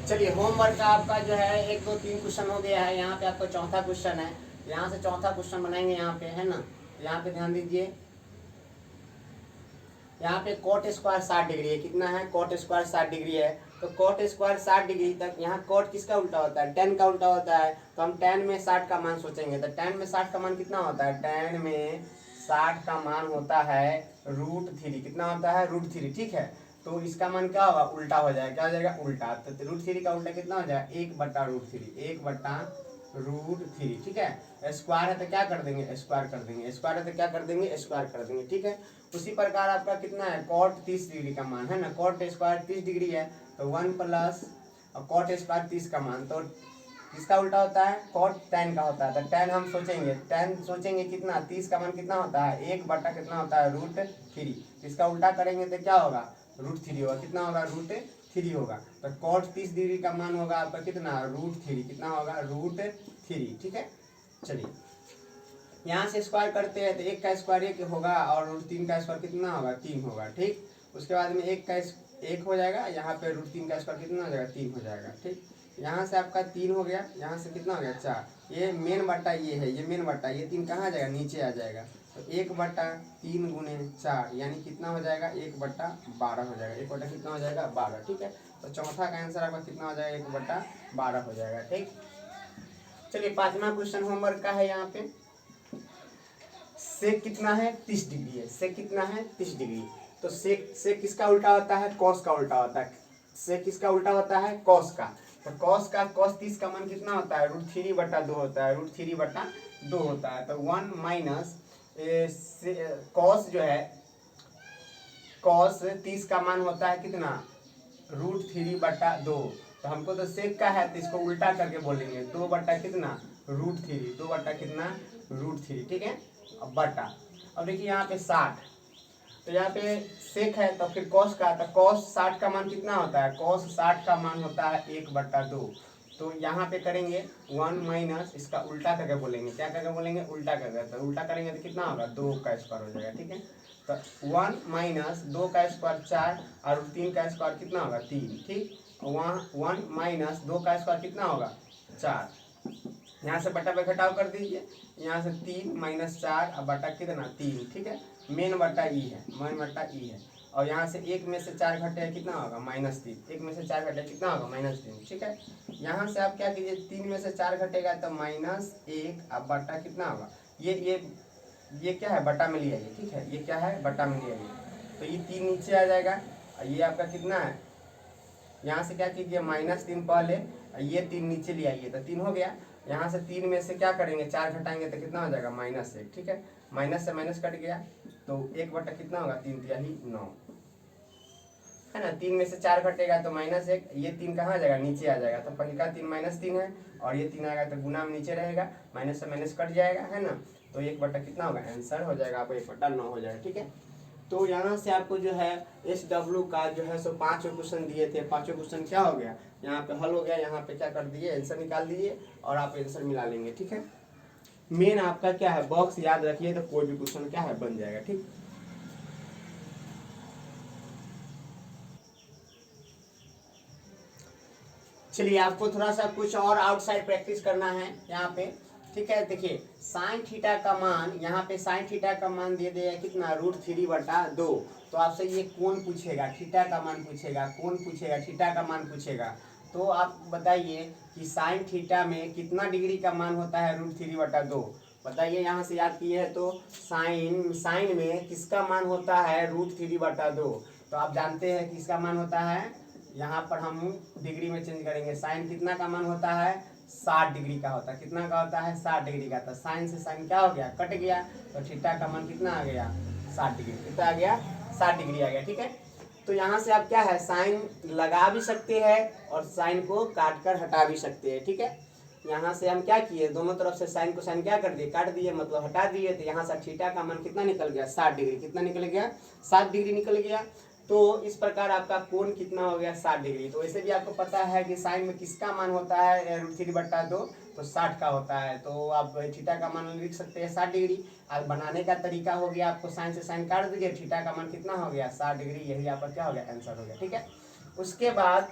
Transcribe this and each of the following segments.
चलिए होमवर्क का आपका जो है 1 2 3 क्वेश्चन हो गया है। यहाँ पे आपका चौथा क्वेश्चन है। यहाँ से चौथा क्वेश्चन बनाएंगे यहाँ पे, है ना। यहाँ पे ध्यान दीजिए, यहाँ पे कॉट स्क्वायर 60 डिग्री है। कितना है? कॉट स्क्वायर 60 डिग्री है। तो कॉट स्क्वायर 60 डिग्री तक यहाँ कॉट किसका उल्टा होता है? tan का उल्टा होता है। तो हम tan में 60 का मान सोचेंगे। तो tan में 60 का मान कितना होता है? tan में 60 का मान होता है √3। कितना होता है? √3। ठीक है। तो इसका मान क्या होगा? उल्टा हो जाएगा। क्या हो जाएगा? उल्टा। तो √3 का उल्टा कितना हो जाएगा? 1/√3। 1/√3। ठीक है। स्क्वायर है तो क्या कर देंगे? स्क्वायर कर देंगे। स्क्वायर है तो क्या कर देंगे? स्क्वायर कर देंगे। ठीक है। उसी प्रकार आपका कितना है? कॉट 30 डिग्री का मान, है ना। कॉट स्क्वायर 30 डिग्री है तो 1 प्लस कॉट स्क्वायर 30 का मान, तो किसका उल्टा होता है? कॉट tan का होता है। तो tan हम सोचेंगे, tan सोचेंगे कितना? 30 का मान कितना होता है? 1 बटा कितना होता है? √3। इसका उल्टा करेंगे तो क्या होगा? √3 होगा। कितना होगा? √3 होगा। तो कॉट 30 डिग्री का मान होगा आपका कितना? √3। कितना होगा? √3। ठीक है। चलिए यहाँ से स्क्वायर करते हैं तो 1 का स्क्वायर 1 होगा और √3 का स्क्वायर कितना होगा? 3 होगा। ठीक। उसके बाद में 1 का 1 हो जाएगा। यहाँ पे √3 का स्क्वायर कितना हो जाएगा? 3 हो जाएगा। ठीक। यहाँ से आपका 3 हो गया। यहाँ से कितना हो गया? 4। ये मेन बट्टा ये है, ये मेन बट्टा, ये 3 कहाँ आ जाएगा? नीचे आ जाएगा। तो 1/3 × 4 यानी कितना हो जाएगा? 1/12 हो जाएगा। 1 बटा कितना हो जाएगा? 12। ठीक है। तो चौथा का आंसर आपका कितना हो जाएगा? 1/12 हो जाएगा। ठीक। चलिए पांचवा क्वेश्चन होमवर्क का है। यहाँ पे सेक कितना है? 30 डिग्री है। सेक कितना है? 30 डिग्री। तो सेक किसका उल्टा होता है? कॉस का उल्टा होता है। सेक किसका उल्टा होता है? कॉस का। तो कॉस 30 का मान कितना होता है? √3/2 होता है। √3/2 होता है। तो 1 माइनस कॉस जो है, कॉस 30 का मान होता है कितना? √3/2। तो हमको तो सेक का है तो इसको उल्टा करके बोलेंगे 2 बटा कितना? √3। 2 बटा कितना? √3। ठीक है। अब बटा, अब देखिए यहाँ पे 60, तो यहाँ पे सेक है तो फिर कॉस का, तो कॉस 60 का मान कितना होता है? कॉस 60 का मान होता है 1/2। तो यहाँ पे करेंगे 1 माइनस इसका उल्टा करके बोलेंगे। क्या करके बोलेंगे? उल्टा करके। तो उल्टा करेंगे तो कितना होगा? 2 का स्क्वायर हो जाएगा। ठीक है। तो 1 माइनस 2 का स्क्वायर 4 और 3 का स्क्वायर कितना होगा? 3। ठीक। वहाँ 1 माइनस 2 का स्क्वायर कितना होगा? 4। यहाँ से बटा पे घटाव कर दीजिए। यहाँ से 3 माइनस 4 और बटा कितना? 3। ठीक है। मेन बटा ई है, मेन बटा ई है। और यहाँ से 1 में से 4 घटे कितना होगा? -3। 1 में से 4 घटे कितना होगा? -3। ठीक है। यहाँ से आप क्या कीजिए? 3 में से 4 घटेगा तो -1 अब बटा कितना होगा? ये क्या है? बटा में लिया ये। ठीक है। ये क्या है? बटा में लिया ये। तो ये 3 नीचे आ जाएगा और ये आपका कितना है? यहाँ से क्या कीजिए? -3 पहले, ये 3 नीचे ले आइए तो 3 हो गया। यहाँ से 3 में से क्या करेंगे? 4 घटाएंगे तो कितना हो जाएगा? -1। ठीक है। माइनस से माइनस कट गया तो 1 बटा कितना होगा? 3 तिहाई 9, है ना। 3 में से 4 घटेगा तो -1, ये 3 कहाँ आ जाएगा? नीचे आ जाएगा। तो पहले का 3 -3 है और ये 3 आएगा तो गुना में नीचे रहेगा, माइनस से माइनस कट जाएगा, है ना। तो 1 बटा कितना होगा? आंसर हो जाएगा आपको 1/9 हो जाएगा। ठीक है। तो यहाँ से आपको जो है SW का जो है सो 5 क्वेश्चन दिए थे। 5 क्वेश्चन क्या हो गया? यहाँ पे हल हो गया। यहाँ पे क्या कर दिए? आंसर निकाल दीजिए और आप आंसर मिला लेंगे। ठीक है। मेन आपका क्या है? बॉक्स याद रखिए तो कोई भी क्वेश्चन क्या है? बन जाएगा। ठीक। चलिए आपको थोड़ा सा कुछ और आउटसाइड प्रैक्टिस करना है यहाँ पे। ठीक है। देखिए साइन थीटा का मान, यहाँ पे साइन थीटा का मान दे दिया कितना? √3/2। तो आपसे ये कौन पूछेगा? थीटा का मान पूछेगा। कौन पूछेगा? थीटा का मान पूछेगा। तो आप बताइए कि साइन थीटा में कितना डिग्री का मान होता है? √3/2 बताइए। यहाँ से याद किए है तो साइन में किसका मान होता है? √3/2। तो आप जानते हैं किसका मान होता है? यहाँ पर हम डिग्री में चेंज करेंगे। साइन कितना का मान होता है? 60 डिग्री का होता है। कितना का होता है? 60 डिग्री का। तो साइन से साइन क्या हो गया? कट गया। तो थीटा का मान कितना आ गया? 60 डिग्री। कितना आ गया? 60 डिग्री आ गया। ठीक है। तो यहाँ से आप क्या है? साइन लगा भी सकते हैं और साइन को काट कर हटा भी सकते हैं। ठीक है। यहाँ से हम क्या किए? दोनों तरफ से साइन को साइन क्या कर दिए? काट दिए, मतलब हटा दिए। तो यहाँ से थीटा का मान कितना निकल गया? 60 डिग्री। कितना निकल गया? 60 डिग्री निकल गया। तो इस प्रकार आपका कोण कितना हो गया? 60 डिग्री। तो वैसे भी आपको पता है कि साइन में किसका मान होता है? √3/2, तो 60 का होता है। तो आप थीटा का मान लिख सकते हैं 60 डिग्री। अब बनाने का तरीका हो गया, आपको साइन से साइन काट दीजिए, थीटा का मान कितना हो गया? 60 डिग्री। यही आपका क्या हो गया? आंसर हो गया। ठीक है। उसके बाद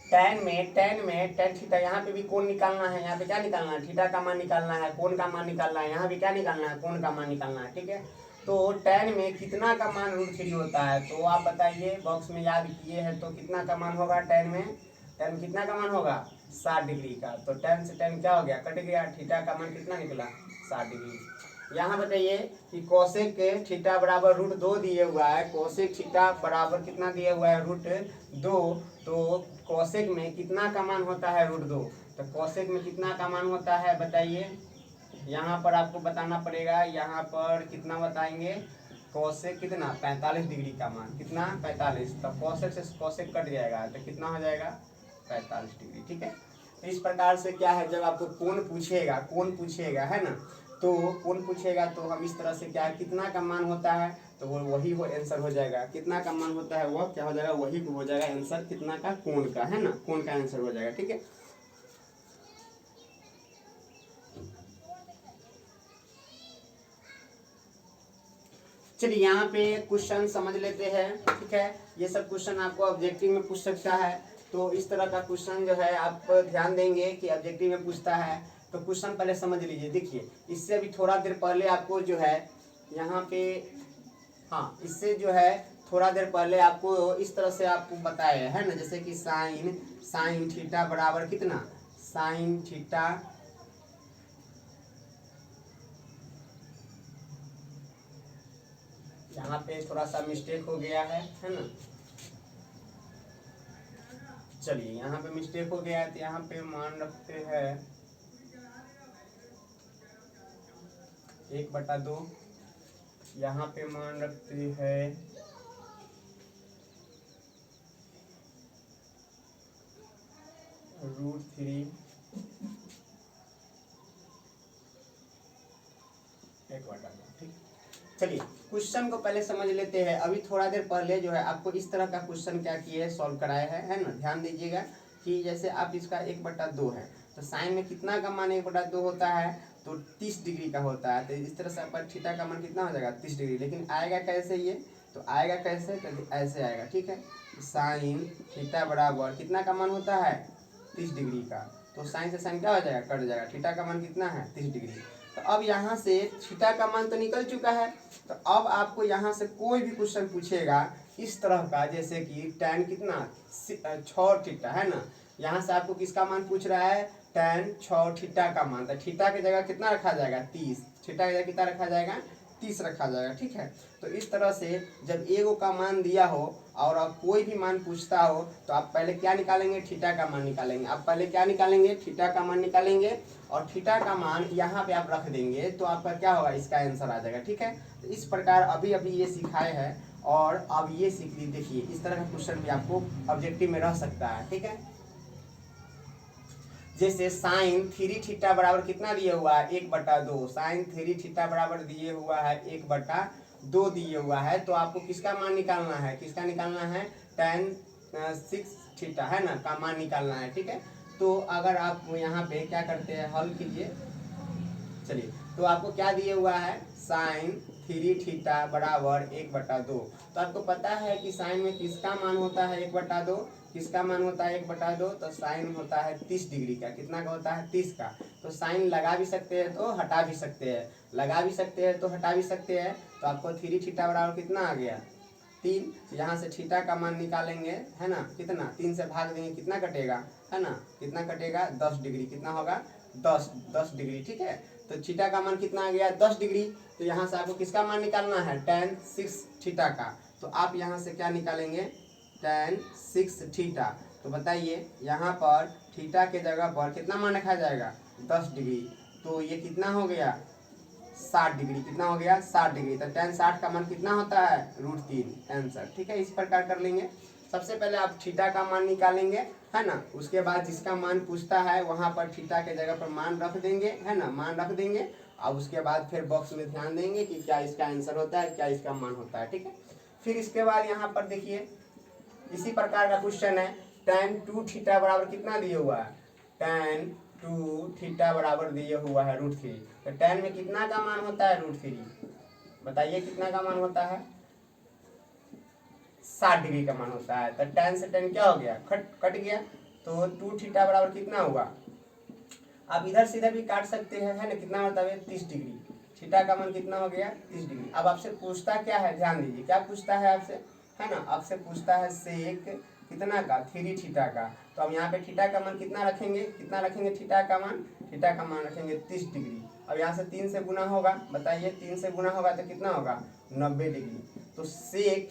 टेन थीटा, यहाँ पे भी कोण निकालना है, यहाँ पे क्या निकालना है, थीटा का मान निकालना है, कोण का मान निकालना है, यहाँ भी क्या निकालना है, कोण का मान निकालना है, ठीक है। तो टेन में कितना का मान √3 होता है, तो आप बताइए, बॉक्स में याद किए हैं तो कितना का मान होगा टेन में कितना का मान होगा, 60 डिग्री का। तो टेन से टेन क्या हो गया, कट गया, थीटा का मान कितना निकला, 60 डिग्री। यहाँ बताइए कि कोसेक थीटा बराबर √2 दिए हुआ है, कोसेक थीटा बराबर कितना दिया हुआ है, √2। तो कोसेक में कितना का मान होता है, √2। तो कोसेक में कितना का मान होता है बताइए, यहाँ पर आपको बताना पड़ेगा, यहाँ पर कितना बताएंगे, कोसेक कितना, 45 डिग्री का मान कितना, 45। तो कोसेक से कोसेक कट जाएगा तो कितना हो जाएगा, 45 डिग्री, ठीक है। तो इस प्रकार से क्या है, जब आपको कोण पूछेगा है ना, तो कोण पूछेगा तो हम इस तरह से क्या है, कितना का मान होता है तो वो वही वो आंसर हो जाएगा, कितना का मान होता है वह क्या हो जाएगा, वही हो जाएगा आंसर, कितना का, कोण का, है ना, कोण का आंसर हो जाएगा, ठीक है। चलिए यहाँ पे क्वेश्चन समझ लेते हैं, ठीक है। ये सब क्वेश्चन आपको ऑब्जेक्टिव में पूछ सकता है, तो इस तरह का क्वेश्चन जो है आप ध्यान देंगे कि ऑब्जेक्टिव में पूछता है। तो क्वेश्चन पहले समझ लीजिए, देखिए इससे अभी थोड़ा देर पहले आपको जो है यहाँ पे, हाँ इससे जो है थोड़ा देर पहले आपको इस तरह से आपको बताया है ना, जैसे कि साइन थीटा बराबर कितना, साइन थीटा, यहाँ पे थोड़ा सा मिस्टेक हो गया है ना। चलिए यहाँ पे मिस्टेक हो गया है, तो यहाँ पे मान रखते हैं 1/2, यहाँ पे मान रखते हैं √3, 1/2, ठीक। चलिए क्वेश्चन को पहले समझ लेते हैं। अभी थोड़ा देर पहले जो है आपको इस तरह का क्वेश्चन क्या किए है, सॉल्व कराया है ना। ध्यान दीजिएगा कि जैसे आप इसका 1/2 है, तो साइन में कितना का मान 1/2 होता है, तो 30 डिग्री का होता है। तो इस तरह से आपका थीटा का मान कितना हो जाएगा, 30 डिग्री। लेकिन आएगा कैसे ये, तो आएगा कैसे, तो ऐसे आएगा, ठीक है। साइन थीटा बराबर कितना का मान होता है, 30 डिग्री का। तो साइन से साइन क्या हो जाएगा, कट जाएगा। थीटा का मान कितना है, 30 डिग्री। तो अब यहाँ से थीटा का मान तो निकल चुका है, तो अब आपको यहाँ से कोई भी क्वेश्चन पूछेगा इस तरह का, जैसे कि tan कितना 6 थीटा है ना, यहाँ से आपको किसका मान पूछ रहा है, tan 6 थीटा का मान। तो थीटा की जगह कितना रखा जाएगा, 30, थीटा की जगह कितना रखा जाएगा, 30 रखा जाएगा, ठीक है। तो इस तरह से जब एगो का मान दिया हो और अब कोई भी मान पूछता हो, तो आप पहले क्या निकालेंगे, थीटा का मान निकालेंगे। आप पहले क्या निकालेंगे, थीटा का मान निकालेंगे, और थीटा का मान यहाँ पे आप रख देंगे, तो आपका क्या होगा, इसका आंसर आ जाएगा, ठीक है। तो इस प्रकार अभी ये सिखाए हैं, और अब ये सीख ली। देखिए इस तरह का क्वेश्चन भी आपको ऑब्जेक्टिव में रह सकता है, ठीक है। जैसे साइन 3 थीटा बराबर कितना दिए हुआ है, 1/2। साइन 3 थीटा बराबर दिए हुआ है 1/2 दिए हुआ है, तो आपको किसका मान निकालना है, किसका निकालना है, tan 6 थीटा है ना का मान निकालना है, ठीक है। तो अगर आप यहाँ पे क्या करते हैं, हल कीजिए। चलिए तो आपको क्या दिए हुआ है, साइन 3 थीटा बराबर 1/2। तो आपको पता है कि साइन में किसका मान होता है, 1/2, किसका मान होता है 1/2, तो साइन होता है 30 डिग्री का। कितना का होता है, 30 का। तो साइन लगा भी सकते हैं तो हटा भी सकते हैं, लगा भी सकते हैं तो हटा भी सकते हैं। तो आपको 3 थीटा बराबर कितना आ गया, 3। यहाँ से थीटा का मान निकालेंगे, है ना, कितना, 3 से भाग देंगे, कितना कटेगा, है ना, कितना कटेगा, 10 डिग्री। कितना होगा, 10 डिग्री, ठीक है। तो थीटा का मान कितना आ गया, 10 डिग्री। तो यहाँ से आपको किसका मान निकालना है, tan 6 थीटा का। तो आप यहाँ से क्या निकालेंगे, tan 6 थीटा। तो बताइए यहाँ पर थीटा के जगह पर कितना मान रखा जाएगा, 10 डिग्री। तो ये कितना हो गया, 60 डिग्री। कितना हो गया, 60 डिग्री। तो tan 60 का मान कितना होता है, √3 आंसर, ठीक है। इस प्रकार कर लेंगे। सबसे पहले आप थीटा का मान निकालेंगे, है ना। उसके बाद जिसका मान पूछता है वहाँ पर थीटा के जगह पर मान रख देंगे, है ना, मान रख देंगे। और उसके बाद फिर बॉक्स में ध्यान देंगे कि क्या इसका आंसर होता है, क्या इसका मान होता है, ठीक है। फिर इसके बाद यहाँ पर देखिए इसी प्रकार का क्वेश्चन है, tan 2 थीटा बराबर कितना दिए हुआ है, tan 2 थीटा बराबर दिए हुआ है √3। तो tan में कितना का मान होता है, √3। बताइए कितना का मान होता है, 60 डिग्री का मान होता है। तो tan से tan क्या हो गया, कट गया। तो 2 थीटा बराबर कितना हुआ, आप इधर से इधर भी काट सकते हैं, है ना, कितना मतलब है 30 डिग्री। थीटा का मान कितना हो गया 30 डिग्री। अब आपसे पूछता क्या है, ध्यान दीजिए क्या पूछता है आपसे, है ना, आपसे पूछता है सेक कितना का 3 थीटा का। तो अब यहाँ पे थीटा का मान कितना रखेंगे, कितना रखेंगे थीटा का मान, थीटा का मान रखेंगे 30 डिग्री। अब यहाँ से 3 से गुना होगा, बताइए 3 से गुना होगा तो कितना होगा 90 डिग्री। तो सेक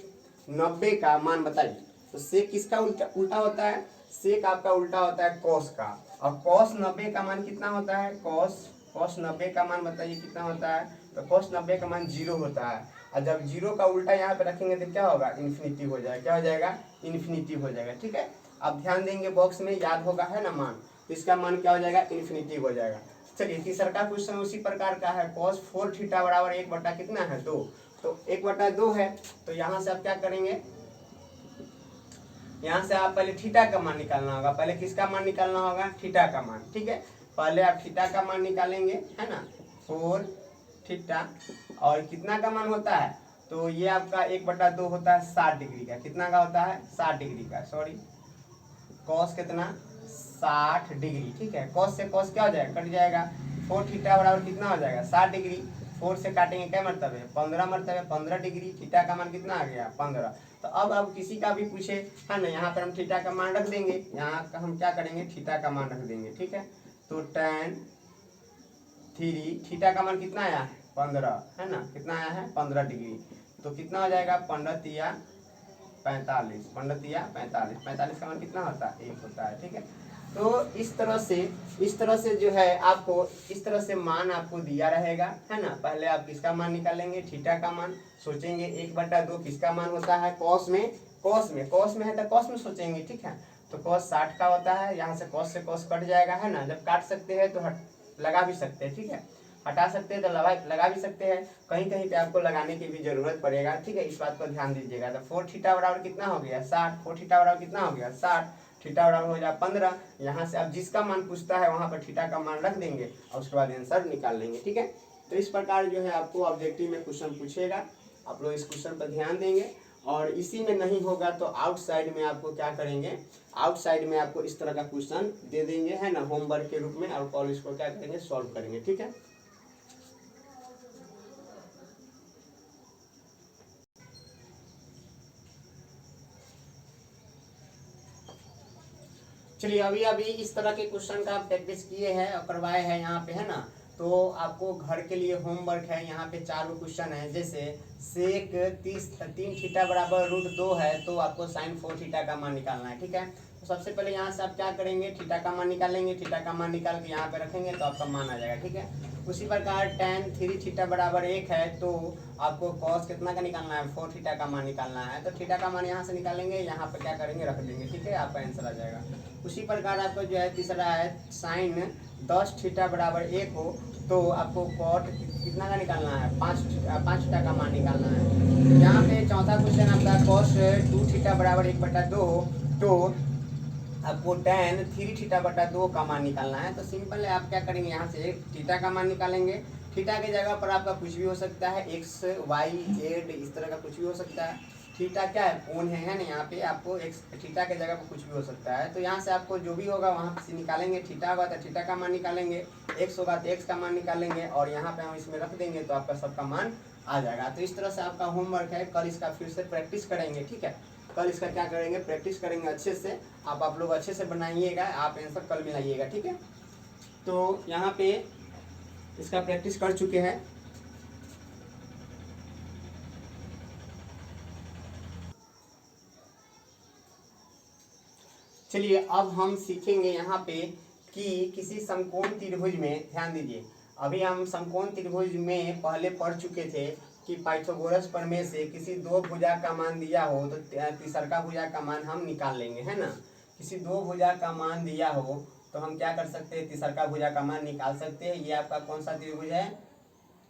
90 का मान बताइए, तो सेक किसका उल्टा उल्टा होता है, सेक आपका उल्टा होता है कॉस का। और कॉस 90 का मान कितना होता है, कॉस 90 का मान बताइए कितना होता है, तो कॉस 90 का मान 0 होता है। और जब 0 का उल्टा यहाँ पे रखेंगे तो क्या होगा, इन्फिनिटी हो जाएगा, क्या हो जाएगा, इन्फिनिटी हो जाएगा। ठीक है, अब ध्यान देंगे बॉक्स में याद होगा, है ना, मान, तो इसका मान क्या हो जाएगा, इन्फिनिटी हो जाएगा। चलिए तीसरा का क्वेश्चन उसी प्रकार का है, कॉस 4 थीटा बराबर 1 बटा कितना है 2, तो 1 बटा 2 है। तो यहाँ से आप क्या करेंगे, यहाँ से आप पहले थीटा का मान निकालना होगा, पहले किसका मान निकालना होगा, थीटा का मान। ठीक है, पहले आप थीटा का मान निकालेंगे, है ना, 4 थीटा, और कितना का मान होता है, तो ये आपका 1 बटा 2 होता है 60 डिग्री का, कितना का होता है 60 डिग्री का, सॉरी कॉस कितना 60 डिग्री। ठीक है, कॉस से कॉस क्या हो जाएगा, कट जाएगा, 4 थीटा बराबर कितना हो जाएगा 60 डिग्री, 4 से काटेंगे क्या मरतबे 15 मरतबे 15 डिग्री, थीटा का मान कितना आ गया 15। तो अब किसी का भी पूछे, है ना, यहाँ पर हम थीटा का मान रख देंगे, यहाँ का हम क्या करेंगे थीटा का मान रख देंगे। ठीक है, तो tan 3 थीटा का मान कितना आया है 15, है ना, कितना आया है 15 डिग्री। तो कितना हो जाएगा 15 तिया 45, 15 तिया 45, 45 का मान कितना होता है 1 होता है। ठीक है, तो इस तरह से जो है आपको इस तरह से मान आपको दिया रहेगा, है ना। पहले आप किसका मान निकालेंगे, थीटा का मान, सोचेंगे 1 बटा 2 किसका मान होता है, कॉस में है तो कॉस में सोचेंगे। ठीक है, तो कॉस 60 का होता है, यहाँ से कॉस कट जाएगा, है ना, जब काट सकते हैं तो लगा भी सकते हैं। ठीक है, हटा सकते हैं तो लगा भी सकते हैं, कहीं कहीं पे आपको लगाने की भी जरूरत पड़ेगा। ठीक है, इस बात पर ध्यान दीजिएगा। तो 4 थीटा बराबर कितना हो गया 60, 4 थीटा बराबर कितना हो गया 60, थीटा बराबर हो जाए 15। यहाँ से आप जिसका मान पूछता है वहाँ पर थीटा का मान रख देंगे और उसके बाद आंसर निकाल लेंगे। ठीक है, तो इस प्रकार जो है आपको ऑब्जेक्टिव में क्वेश्चन पूछेगा, आप लोग इस क्वेश्चन पर ध्यान देंगे। और इसी में नहीं होगा तो आउटसाइड में आपको क्या करेंगे, आउटसाइड में आपको इस तरह का क्वेश्चन दे देंगे, है ना, होमवर्क के रूप में, और कॉलेज को क्या करेंगे सॉल्व करेंगे। ठीक है, चलिए अभी इस तरह के क्वेश्चन का प्रैक्टिस किए हैं और करवाए हैं यहाँ पे, है ना। तो आपको घर के लिए होमवर्क है, यहाँ पे 4 क्वेश्चन है। जैसे सेक 3 थीटा बराबर √2 है, तो आपको साइन 4 थीटा का मान निकालना है। ठीक है, तो सबसे पहले यहाँ से आप क्या करेंगे, थीटा का मान निकालेंगे, थीटा का मान निकाल के यहाँ पे रखेंगे तो आपका मान आ जाएगा। ठीक है, उसी प्रकार tan 3 थीटा बराबर 1 है, तो आपको कॉस कितना का निकालना है 4 थीटा का मान निकालना है। तो थीटा का मान यहाँ से निकालेंगे, यहाँ पे क्या करेंगे रख देंगे। ठीक है, आपका आंसर आ जाएगा। उसी प्रकार आपको जो है तीसरा है साइन 10 थीटा बराबर 1 हो, तो आपको कॉट कितना का निकालना है 5 थीटा का मान निकालना है। यहाँ पे चौथा क्वेश्चन आपका कॉस 2 थीटा बराबर 1 बटा 2, तो आपको tan 3 थीटा बटा 2 का मान निकालना है। तो सिंपल है, आप क्या करेंगे यहाँ से थीटा का मान निकालेंगे, थीटा की जगह पर आपका कुछ भी हो सकता है, x y z इस तरह का कुछ भी हो सकता है। थीटा क्या है कोण है ना, यहाँ पे आपको x थीटा की जगह पर कुछ भी हो सकता है। तो यहाँ से आपको जो भी होगा वहाँ से निकालेंगे, थीटा होगा तो थीटा का मान निकालेंगे, x होगा तो x का मान निकालेंगे, और यहाँ पे हम इसमें रख देंगे तो आपका सबका मान आ जाएगा। तो इस तरह से आपका होमवर्क है, कल इसका फिर से प्रैक्टिस करेंगे। ठीक है, कल इसका क्या करेंगे प्रैक्टिस करेंगे अच्छे से, आप लोग अच्छे से बनाइएगा, आप आंसर कल मिलाइएगा। ठीक है, तो यहाँ पे इसका प्रैक्टिस कर चुके हैं। चलिए अब हम सीखेंगे यहाँ पे कि किसी समकोण त्रिभुज में, ध्यान दीजिए, अभी हम समकोण त्रिभुज में पहले पढ़ चुके थे कि पाइथागोरस प्रमेय से किसी 2 भुजा का मान दिया हो तो तीसरा भुजा का मान हम निकाल लेंगे, है ना। किसी 2 भुजा का मान दिया हो तो हम क्या कर सकते हैं, तीसरा भुजा का मान निकाल सकते हैं। ये आपका कौन सा त्रिभुज है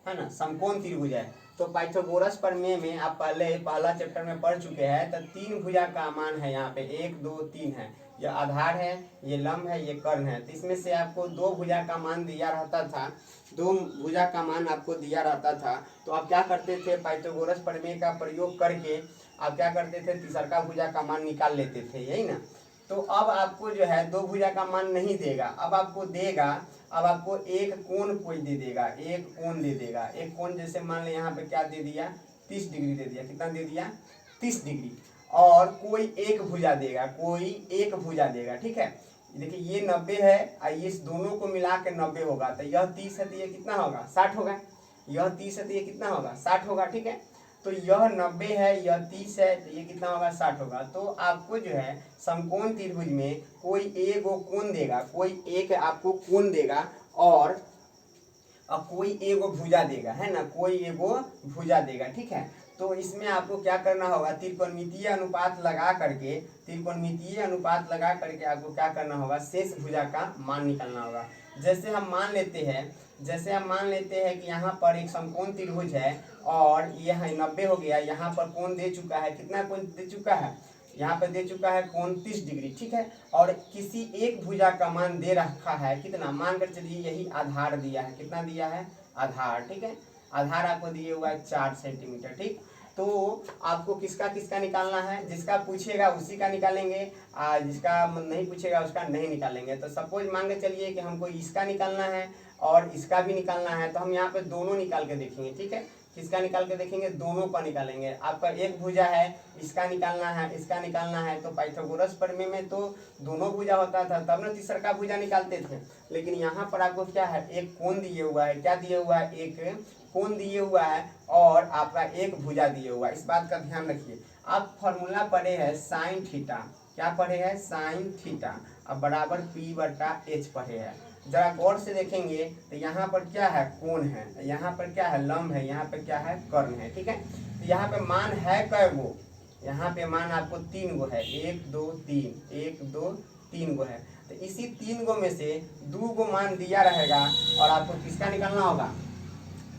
ना, समकोण त्रिभुज है। तो पाइथागोरस प्रमेय में आप पहला चैप्टर में पढ़ चुके हैं। तो 3 भुजा का मान है यहाँ पे 1 2 3 है, ये आधार है, ये लंब है, ये कर्ण है। तो इसमें से आपको 2 भुजा का मान दिया रहता था, 2 भुजा का मान आपको दिया रहता था। तो आप क्या करते थे, पाइथागोरस प्रमेय का प्रयोग करके आप क्या करते थे, तीसरा भुजा का मान निकाल लेते थे, यही ना। तो अब आपको जो है दो भुजा का मान नहीं देगा, अब आपको देगा, अब आपको एक कोण कोई दे देगा, एक कोण दे देगा। एक कोण जैसे मान लें यहाँ पे क्या दे दिया, 30 डिग्री दे दिया। कितना दे दिया, 30 डिग्री। और कोई एक भुजा देगा, कोई एक भुजा देगा, ठीक है। देखिए ये 90 है और ये इस दोनों को मिला के 90 होगा, तो यह 30 है तो ये कितना होगा, 60 होगा। यह 30 है तो ये कितना होगा, 60 होगा, ठीक है। तो यह 90 है, यह 30 है, तो ये कितना होगा, 60 होगा। तो आपको जो है समकोण त्रिभुज में कोई एक कोण देगा, कोई एक आपको कोण देगा और कोई एगो भुजा देगा, है ना, कोई एगो भुजा देगा, ठीक है। तो इसमें आपको क्या करना होगा, त्रिकोणमितीय अनुपात लगा करके, त्रिकोणमितीय अनुपात लगा करके आपको क्या करना होगा, शेष भुजा का मान निकालना होगा। जैसे हम मान लेते हैं कि यहाँ पर एक समकोण त्रिभुज है और यह 90 हो गया, यहाँ पर कोण दे चुका है, कितना कोण दे चुका है, यहाँ पर दे चुका है कोण 30 डिग्री, ठीक है। और किसी एक भुजा का मान दे रखा है, कितना, मान कर चलिए यही आधार दिया है, कितना दिया है, आधार, ठीक है। आधार आपको दिए हुआ है 4 सेंटीमीटर, ठीक। तो आपको किसका किसका निकालना है, जिसका पूछेगा उसी का निकालेंगे, जिसका नहीं पूछेगा उसका नहीं निकालेंगे। तो सपोज मान के चलिए कि हमको इसका निकालना है और इसका भी निकालना है, तो हम यहाँ पे दोनों निकाल के देखेंगे, ठीक है। किसका निकाल के देखेंगे, दोनों का निकालेंगे। आपका एक भुजा है, इसका निकालना है, इसका निकालना है, तो पाइथागोरस प्रमेय में तो दोनों भुजा होता था, तब ना तीसरा का भुजा निकालते थे। लेकिन यहाँ पर आपको क्या है, एक कोण दिए हुआ है, क्या दिए हुआ है, एक कोण दिए हुआ है और आपका एक भुजा दिए हुआ है। इस बात का ध्यान रखिए। आप फॉर्मूला पढ़े हैं साइन थीटा, क्या पढ़े हैं, साइन थीटा, अब बराबर P/H पढ़े हैं। जरा गौर से देखेंगे तो यहाँ पर क्या है, कोण है, यहाँ पर क्या है, लंब है, यहाँ पर क्या है, कर्ण है, ठीक है। तो यहाँ पे मान है कै गो, यहाँ पे मान आपको 3 गो है, 1 2 3, 1 2 3 गो है। तो इसी 3 गो में से 2 गो मान दिया रहेगा और आपको किसका निकालना होगा,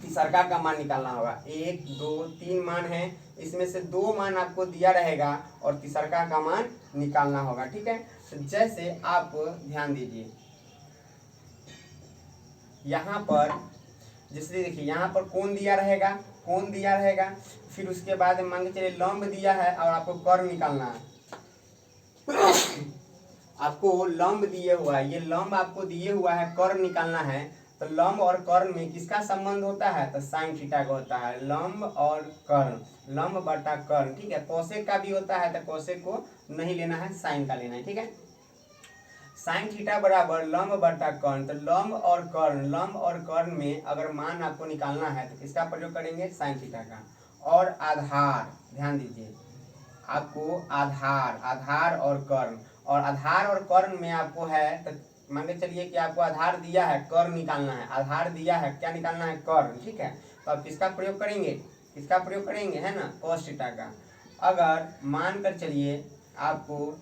तीसरका का मान निकालना होगा। 1 2 3 मान है, इसमें से 2 मान आपको दिया रहेगा और तीसरका का मान निकालना होगा, ठीक है। तो जैसे आप ध्यान दीजिए, यहाँ पर जैसे देखिए यहाँ पर कोण दिया रहेगा, कोण दिया रहेगा, फिर उसके बाद मान के चलिए लंब दिया है और आपको कर्ण निकालना है। आपको लंब दिए हुआ है, ये लंब आपको दिए हुआ है, कर्ण निकालना है। तो लंब और कर्ण में किसका संबंध होता है, तो साइन थीटा का होता है, लंब और कर्ण, लंब बटा कर्ण, ठीक है। कोसेक का भी होता है, तो कोसेक को नहीं लेना है, साइन का लेना है, ठीक है। साइन थीटा बराबर लंब बटा कर्ण, तो लंब और कर्ण, लंब और कर्ण में अगर मान आपको निकालना है तो किसका प्रयोग करेंगे, साइन थीटा का। और आधार, ध्यान दीजिए, आपको आधार, आधार और कर्ण, और आधार और कर्ण में आपको है, तो मान के चलिए कि आपको आधार दिया है, कर्ण निकालना है, आधार दिया है, क्या निकालना है, कर्ण, ठीक है। तो आप किसका प्रयोग करेंगे, किसका प्रयोग करेंगे, है ना, cos थीटा का। अगर मान कर चलिए आपको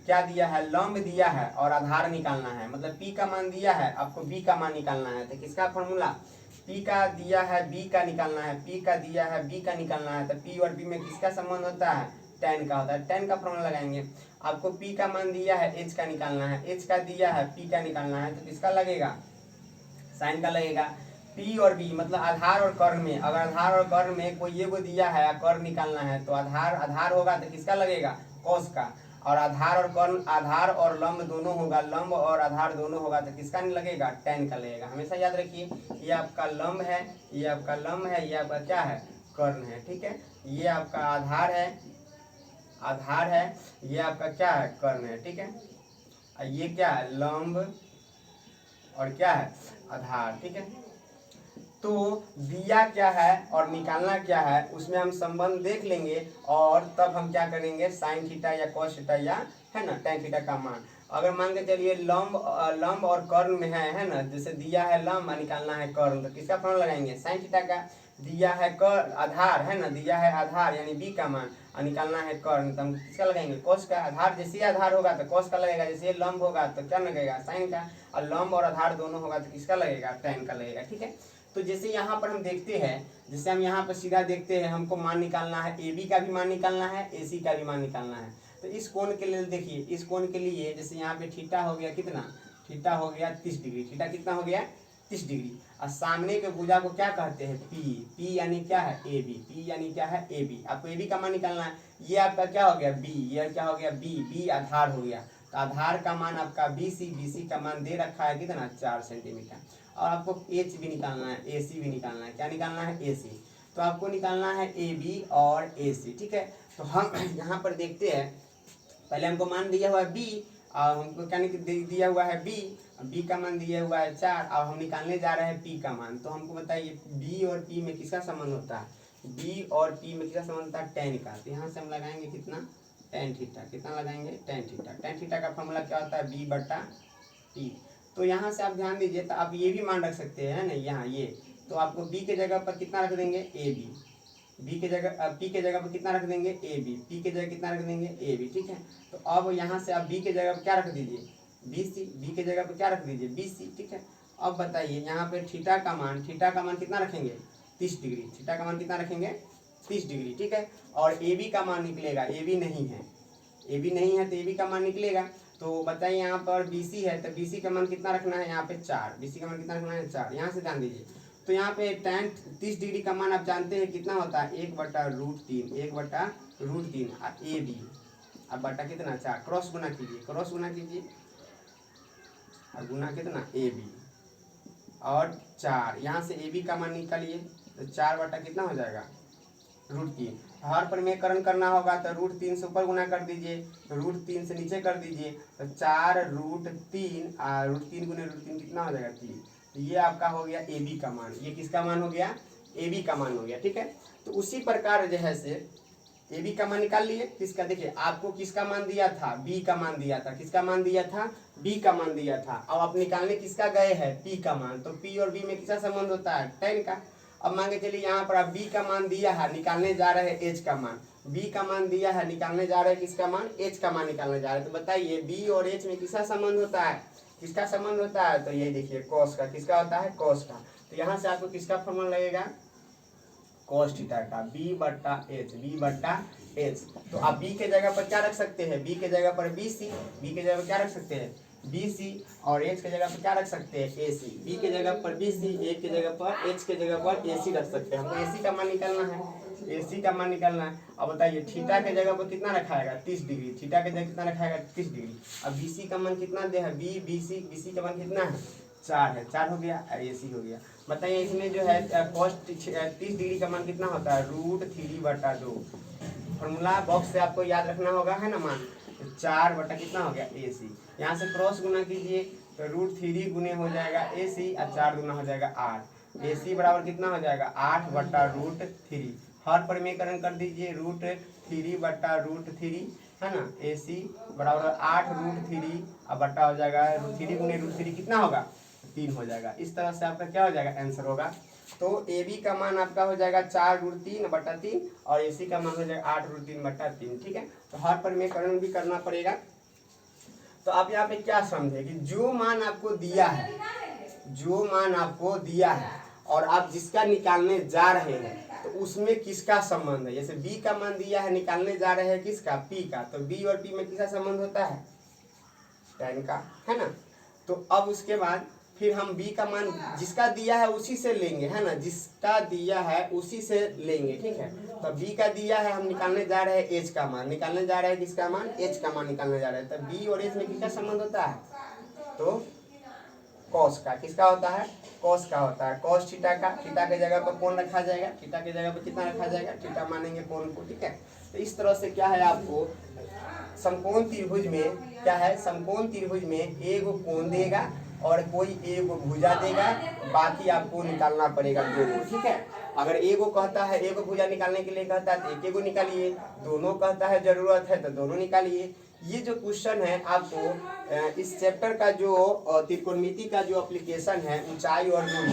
क्या दिया है, लंब दिया है और आधार निकालना है, मतलब P का मान दिया है, आपको B का मान निकालना है, तो किसका फॉर्मूला, P का दिया है B का निकालना है, P का दिया है B का निकालना है, तो P और B में किसका संबंध होता है, tan का होता है, tan का फॉर्मूला लगाएंगे। आपको P का मान दिया है, H का निकालना है, H का दिया है, P का निकालना है, तो किसका लगेगा, साइन का लगेगा। P और B मतलब आधार और कर्ण में, अगर आधार और कर्ण में कोई एगो दिया है, कर्ण निकालना है, तो आधार आधार होगा तो किसका लगेगा, cos का। और आधार और कर्ण, आधार और लंब दोनों होगा, लंब और आधार दोनों होगा, तो किसका नहीं लगेगा, tan का लगेगा। हमेशा याद रखिए, ये आपका लंब है, ये आपका लंब है, ये आपका क्या है, कर्ण है, ठीक है। ये आपका आधार है, आधार है, ये आपका क्या है, कर्ण है, ठीक है। ये क्या है, लंब और क्या है, आधार, ठीक है। तो दिया क्या है और निकालना क्या है, उसमें हम संबंध देख लेंगे और तब हम क्या करेंगे, साइन थीटा या cos थीटा या, है ना, tan थीटा का मान। अगर मान के चलिए लंब और कर्ण में है ना, जैसे दिया है लंब और निकालना है कर्ण, तो किसका फॉर्मूला लगाएंगे, साइन थीटा का। दिया है कर्ण, आधार है ना, दिया है आधार यानी B का मान और निकालना है कर्ण, तो हम किसका लगाएंगे, cos का। आधार जैसे ही आधार होगा तो cos का लगेगा, जैसे ये लंब होगा तो क्या लगेगा, साइन का, और लंब और आधार दोनों होगा तो किसका लगेगा, tan का लगेगा, ठीक है। तो जैसे यहाँ पर हम देखते हैं, जैसे हम यहाँ पर सीधा देखते हैं, हमको मान निकालना है, AB का भी मान निकालना है, AC का भी मान निकालना है। तो इस कोण के लिए देखिए, इस कोण के लिए जैसे यहाँ पे थीटा हो गया, कितना, थीटा हो गया 30 डिग्री, थीटा कितना हो गया, 30 डिग्री। और सामने के भुजा को क्या कहते हैं, P यानी क्या है, AB, P यानी क्या है, AB। आपको AB का मान निकालना है, ये आपका क्या हो गया, B, ये क्या हो गया, B आधार हो गया। तो आधार का मान आपका BC का मान दे रखा है कितना 4 सेंटीमीटर। और आपको H भी निकालना है, AC भी निकालना है। क्या निकालना है? AC। तो आपको निकालना है AB और AC, ठीक है। तो हम यहाँ पर देखते हैं, पहले हमको मान दिया हुआ है B और हमको क्या दिया हुआ है B का मान दिया हुआ है 4 और हम निकालने जा रहे हैं P का मान। तो हमको बताइए B और P में किसका संबंध होता है? B और P में किसका संबंध होता है? tan का। तो यहाँ से हम लगाएंगे कितना? tan theta. कितना लगाएंगे? tan theta. tan थीटा का फॉर्मूला क्या होता है? B/T। तो यहाँ से आप ध्यान दीजिए, तो आप ये भी मान रख सकते हैं ना, यहाँ ये। तो आपको B के जगह पर कितना रख देंगे? AB। P के जगह पर कितना रख देंगे? AB। P के जगह कितना रख देंगे? AB, ठीक है। तो अब यहाँ से आप B के जगह पर क्या रख दीजिए? BC। B के जगह पर क्या रख दीजिए? BC, ठीक है। अब बताइए यहाँ पे थीटा का मान कितना रखेंगे? 30 डिग्री। थीटा का मान कितना रखेंगे? 30 डिग्री, ठीक है। और AB का मान निकलेगा, AB नहीं है तो AB का मान निकलेगा। तो बताइए यहाँ पर BC है, तो BC का मान कितना रखना है? यहाँ पे 4। BC का मान कितना रखना है? 4। यहाँ से ध्यान दीजिए, तो यहाँ पे tan 30 डिग्री का मान आप जानते हैं कितना होता है? 1/√3। 1/√3 AB। अब बटा कितना? 4। क्रॉस गुना कीजिए और गुना कितना? AB और 4। यहाँ से AB का मान निकालिए, तो 4 बटा कितना हो जाएगा? √3। हर परिमेयकरण करना होगा तो √3 से ऊपर गुना कर दीजिए, √3 से नीचे कर दीजिए, तो 4√3 √3 गुने √3 कितना हो जाएगा? 3। तो ये आपका हो गया AB का मान। ये किसका मान हो गया? AB का मान हो गया, ठीक है। तो उसी प्रकार जो है से AB का मान निकाल लिए। किसका? देखिए आपको किसका मान दिया था? B का मान दिया था। किसका मान दिया था? B का मान दिया था। अब आप निकालने किसका गए हैं? P का मान। तो P और B में किसका संबंध होता है? tan का। अब मांगे चलिए यहाँ पर आप B का मान दिया है, निकालने जा रहे हैं H का मान। B का मान दिया है, निकालने जा रहे हैं किसका मान? H का मान निकालने जा रहे हैं। तो बताइए B और H में किसका संबंध होता है? किसका संबंध होता है? तो ये देखिए cos का। किसका होता है? cos का। तो यहाँ से आपको किसका फॉर्मूला लगेगा? cos थीटा का। B/H। तो आप B के जगह पर क्या रख सकते हैं? B के जगह पर BC। B के जगह पर क्या रख सकते हैं? BC। और H के जगह पर क्या रख सकते हैं? AC। B के जगह पर BC, A के जगह पर H के जगह पर AC रख सकते हैं। हमको AC का मान निकालना है, AC का मान निकालना है। अब बताइए थीटा के जगह पर कितना रखाएगा? 30 डिग्री। थीटा के जगह कितना रखाएगा? 30 डिग्री। अब BC का मान कितना दे है? BC का मान कितना है? 4 है। 4 हो गया और AC हो गया। बताइए इसमें जो है cos 30 डिग्री का मान कितना होता है? √3/2। फॉर्मूला बॉक्स से आपको याद रखना होगा, है ना मान। तो 4 बटा कितना हो गया? AC। यहाँ से क्रॉस गुना कीजिए, तो √3 गुने हो जाएगा AC और 4 गुना हो जाएगा 8। AC बराबर कितना हो जाएगा? 8/√3। हर परिमेयकरण कर दीजिए, √3/√3, है ना। AC बराबर 8√3 और बटा हो जाएगा √3 गुने √3 कितना होगा? 3 हो जाएगा। इस तरह से आपका क्या हो जाएगा? आंसर होगा। तो AB का मान आपका हो जाएगा 4√3/3 और AC का मान हो जाएगा 8√3/3, ठीक है। तो हर परिमेयकरण भी करना पड़ेगा। तो आप यहाँ पे क्या समझे कि जो मान आपको दिया है और आप जिसका निकालने जा रहे हैं तो उसमें किसका संबंध है? जैसे B का मान दिया है, निकालने जा रहे हैं किसका? P का। तो B और P में किसका संबंध होता है? tan का, है ना। तो अब उसके बाद फिर हम B का मान जिसका दिया है उसी से लेंगे, है ना। जिसका दिया है उसी से लेंगे, ठीक है। तो B का दिया है, हम निकालने जा रहे हैं H का मान। निकालने जा रहे हैं किसका मान? H का मान निकालने जा रहे हैं। तो B और H में किसका संबंध होता है? तो cos का। किसका होता है? cos का होता है। cos थीटा का। थीटा के जगह पर कौन रखा जाएगा? थीटा के जगह पर कितना रखा जाएगा? थीटा मानेंगे कौन को, ठीक है। तो इस तरह से क्या है, आपको समकोण त्रिभुज में क्या है? समकोण त्रिभुज में एक कोण देगा और कोई एक भुजा देगा, बाकी आपको निकालना पड़ेगा दोनों, ठीक है। अगर एगो कहता है, एगो भुजा निकालने के लिए कहता है तो एक निकालिए, दोनों कहता है जरूरत है तो दोनों निकालिए। ये जो क्वेश्चन है आपको इस चैप्टर का जो त्रिकोणमिति का जो एप्लीकेशन है ऊंचाई और दूरी,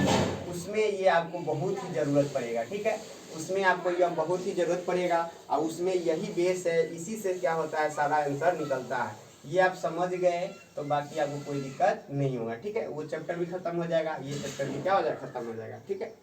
उसमें ये आपको बहुत ही जरूरत पड़ेगा, ठीक है। उसमें आपको यह बहुत ही जरूरत पड़ेगा और उसमें यही बेस है, इसी से क्या होता है सारा आंसर निकलता है। ये आप समझ गए तो बाकी आपको कोई दिक्कत नहीं होगा, ठीक है। वो चैप्टर भी खत्म हो जाएगा, ये चैप्टर भी क्या हो जाएगा? खत्म हो जाएगा, ठीक है।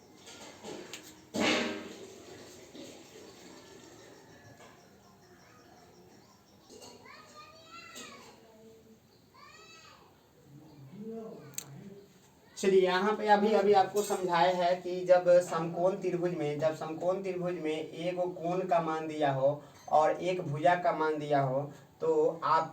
चलिए यहाँ पे अभी आपको समझाया है कि जब समकोण त्रिभुज में एक कोण का मान दिया हो और एक भुजा का मान दिया हो तो आप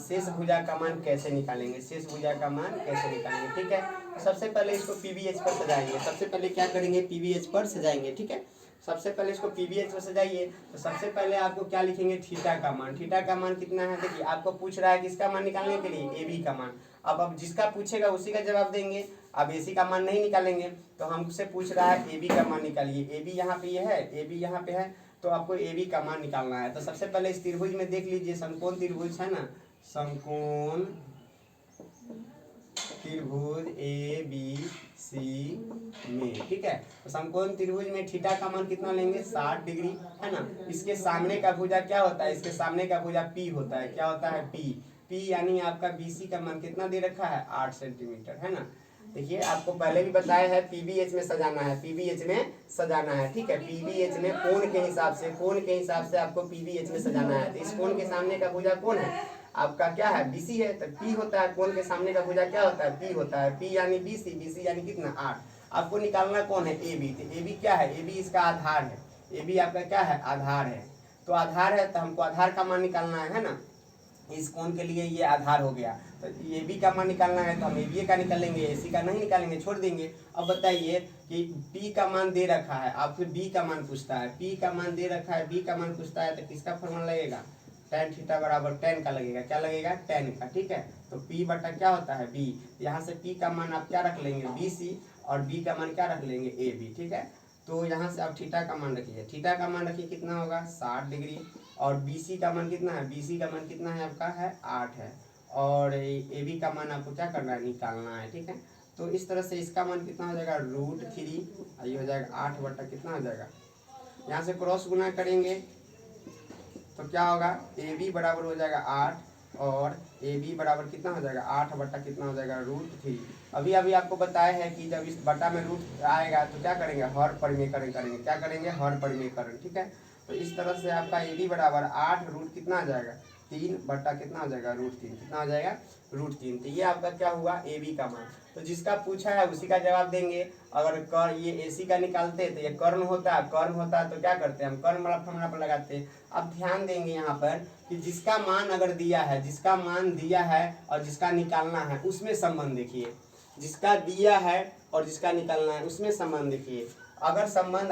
शेष भुजा का मान कैसे निकालेंगे, शेष भुजा का मान कैसे निकालेंगे। ठीक है, सबसे पहले इसको पीवीएच पर सजाएंगे। सबसे पहले क्या करेंगे, पीवीएच पर सजाएंगे। ठीक है, सबसे पहले इसको पीवीएच पर सजाइए। तो सबसे पहले आपको क्या लिखेंगे, थीटा का मान। थीटा का मान कितना है, देखिए आपको पूछ रहा है किसका मान निकालने के लिए, ए बी का मान। अब जिसका पूछेगा उसी का जवाब देंगे। अब ए सी का मान नहीं निकालेंगे, तो हमसे पूछ रहा है ए बी का मान निकालिए। ए बी यहाँ पे ये है, ए बी यहाँ पे है, तो आपको ए बी का मान निकालना है। तो सबसे पहले इस त्रिभुज में देख लीजिए, समकोण त्रिभुज है ना, समकोण त्रिभुज ए बी सी में। ठीक है, तो समकोण त्रिभुज में थीटा का मान कितना लेंगे, 60 डिग्री है ना। इसके सामने का भुजा क्या होता है, इसके सामने का भुजा पी होता है। क्या होता है, पी। पी यानी आपका बीसी का मान कितना दे रखा है, 8 सेंटीमीटर है ना। देखिए आपको पहले भी बताया है पीवीएच में सजाना है, पीवीएच में सजाना है। ठीक है, पीवीएच में कोण के हिसाब से, कोण के हिसाब से आपको पीवीएच में सजाना है। तो इस कोण के सामने का भुजा कौन है, आपका क्या है, बीसी है। तो पी होता है, कोण के सामने का भुजा क्या होता है, पी होता है। पी यानी बीसी, बीसी यानी कितना, 8। आपको निकालना कौन है, ए बी। तो ए बी क्या है, ए बी इसका आधार है। ए बी आपका क्या है, आधार है। तो आधार है तो हमको आधार का मान निकालना है ना। इस कोण के लिए ये आधार हो गया। तो ए बी का मान निकालना है तो हम ए बी का निकालेंगे, ए सी का नहीं निकालेंगे, छोड़ देंगे। अब बताइए कि पी का मान दे रखा है, आप फिर बी का मान पूछता है। पी का मान दे रखा है, बी का मान पूछता है, तो किसका फॉर्मूला लगेगा, tan थीटा बराबर tan का लगेगा। क्या लगेगा, tan का। ठीक है, तो p बटा क्या होता है, b। यहाँ से p का मान आप क्या रख लेंगे, bc, और b का मान क्या रख लेंगे, ab। ठीक है, तो यहाँ से आप थीटा का मान रखिए। थीटा का मान रखिए कितना होगा, 60 डिग्री। और bc का मान कितना है, bc का मान कितना है आपका, है 8 है। और ab का मान आपको क्या करना है, निकालना है। ठीक है, तो इस तरह से इसका मान कितना हो जाएगा, √3। ये हो जाएगा 8 बटा कितना हो जाएगा, यहाँ से क्रॉस गुना करेंगे तो क्या होगा, ए बी बराबर हो जाएगा 8, और ए बी बराबर कितना हो जाएगा, 8 बटा कितना हो जाएगा, √3। अभी अभी आपको बताया है कि जब इस बटा में रूट आएगा तो क्या करेंगे, हर परिमेयकरण करेंगे। क्या करेंगे, हर परिमेयकरण। ठीक है, तो इस तरह से आपका ए बी बराबर 8 रूट कितना आ जाएगा, 3 बटा कितना हो जाएगा, √3। कितना हो जाएगा, √3। तो ये आपका क्या हुआ, ए बी का मान। तो जिसका पूछा है उसी का जवाब देंगे। अगर कर ये ए सी का निकालते तो ये कर्ण होता, कर्ण होता तो क्या करते हैं, हम कर्ण वाला फॉर्मूला पर लगाते हैं। अब ध्यान देंगे यहाँ पर कि जिसका मान अगर दिया है, जिसका मान दिया है और जिसका निकालना है उसमें संबंध देखिए। जिसका दिया है और जिसका निकालना है उसमें संबंध देखिए। अगर संबंध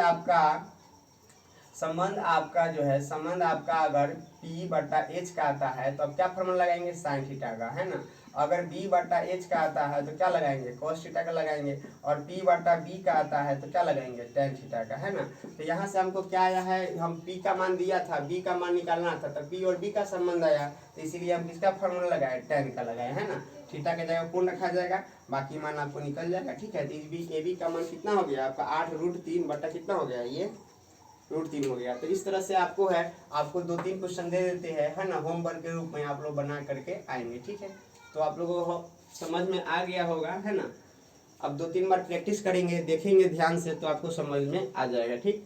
आपका जो है, संबंध आपका अगर p बटा एच का आता है तो अब क्या फॉर्मूला लगाएंगे, साइन थीटा का, है ना। अगर b बटा एच का आता है तो क्या लगाएंगे, कॉस थीटा का लगाएंगे। और p बटा b का आता है तो क्या लगाएंगे, tan थीटा का, है ना। तो यहाँ से हमको क्या आया है, हम p का मान दिया था, b का मान निकालना था, तो p और b का संबंध आया, तो इसीलिए हम किसका फॉर्मूला लगाए, tan का लगाए, है ना। थीटा के जगह कौन रखा जाएगा, बाकी मान आपको निकल जाएगा। ठीक है, तो ए बी का मान कितना हो गया आपका, 8 √3 बटा कितना हो गया, ये √3 हो गया। तो इस तरह से आपको है, आपको 2-3 क्वेश्चन दे देते हैं, है ना, होमवर्क के रूप में आप लोग बना करके आएंगे। ठीक है, तो आप लोगों को समझ में आ गया होगा, है ना। अब 2-3 बार प्रैक्टिस करेंगे, देखेंगे ध्यान से, तो आपको समझ में आ जाएगा। ठीक,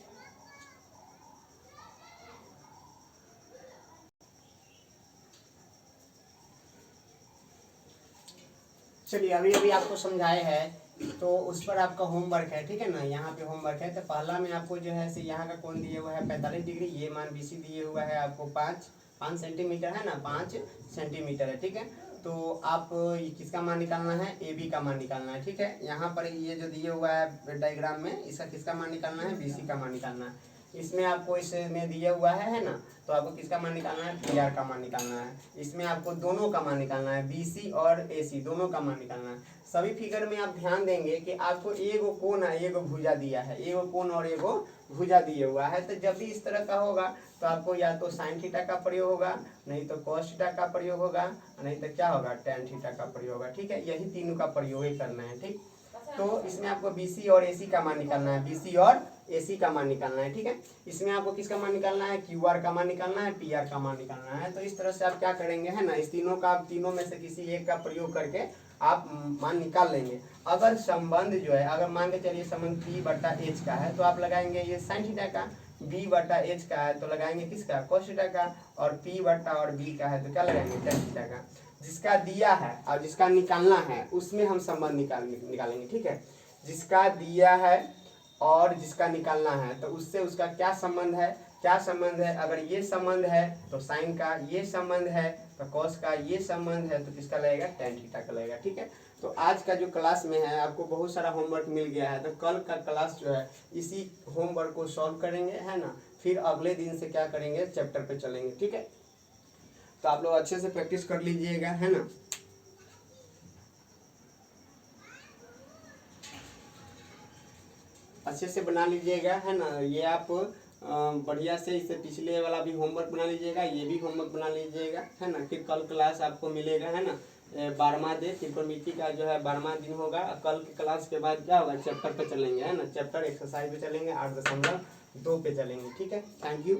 चलिए अभी अभी आपको समझाए हैं तो उस पर आपका होमवर्क है। ठीक है ना, यहाँ पे होमवर्क है। तो पहला में आपको जो है यहाँ का कोण दिया हुआ है 45 डिग्री, ये मान बीसी दिए हुआ है आपको 5 सेंटीमीटर, है ना, 5 सेंटीमीटर है। ठीक है, तो आप किसका मान निकालना है, ए बी का मान निकालना है। ठीक है, यहाँ पर ये जो दिए हुआ है डायग्राम में, इसका किसका मान निकालना है, बीसी का मान निकालना है। इसमें आपको इसमें दिया हुआ है ना, तो आपको किसका मान निकालना है, पी आर का मान निकालना है। इसमें आपको दोनों का मान निकालना है, बी सी और ए सी दोनों का मान निकालना है। सभी फिगर में आप ध्यान देंगे कि आपको एगो कोण है, एगो भुजा दिया है, एगो कोण और एगो भुजा दिया हुआ है। तो जब भी इस तरह का होगा तो आपको या तो साइन थीटा का प्रयोग होगा, नहीं तो कॉस थीटा का प्रयोग होगा, नहीं तो क्या होगा, टैन थीटा का प्रयोग होगा। ठीक है, यही तीनों का प्रयोग ही करना है। ठीक, तो इसमें आपको BC और AC का मान निकालना है, BC और AC का मान निकालना है। ठीक है, इसमें आपको किसका मान निकालना है, QR का मान निकालना है, PR का मान निकालना है। तो इस तरह से आप क्या करेंगे, है ना, इस तीनों में से किसी एक का प्रयोग करके आप मान निकाल लेंगे। अगर संबंध जो है, अगर मान के चलिए संबंध P बटा H का है तो आप लगाएंगे ये साइन थीटा का, B बटा H का है तो लगाएंगे किसका, कॉस थीटा का, और P बटा और B का है तो क्या लगाएंगे, tan थीटा का। जिसका दिया है और जिसका निकालना है उसमें हम संबंध निकालेंगे। ठीक है, जिसका दिया है और जिसका निकालना है तो उससे उसका क्या संबंध है, क्या संबंध है, अगर ये संबंध है तो साइन का, ये संबंध है तो कॉस का, ये संबंध है तो किसका लगेगा, टेन थीटा का लगेगा। ठीक है, तो आज का जो क्लास में है आपको बहुत सारा होमवर्क मिल गया है, तो कल का क्लास जो है इसी होमवर्क को सॉल्व करेंगे, है ना। फिर अगले दिन से क्या करेंगे, चैप्टर पे चलेंगे। ठीक है, तो आप लोग अच्छे से प्रैक्टिस कर लीजिएगा, है ना। अच्छे से बना लीजिएगा, है ना। ये आप बढ़िया से इससे पिछले वाला भी होमवर्क बना लीजिएगा, ये भी होमवर्क बना लीजिएगा, है ना। फिर कल क्लास आपको मिलेगा, है ना। 12वां दिन त्रिकोणमिति का जो है 12वां दिन होगा। कल की क्लास के बाद क्या होगा, चैप्टर पे चलेंगे, है ना। चैप्टर एक्सरसाइज पे चलेंगे, 8.2 पे चलेंगे। ठीक है, थैंक यू।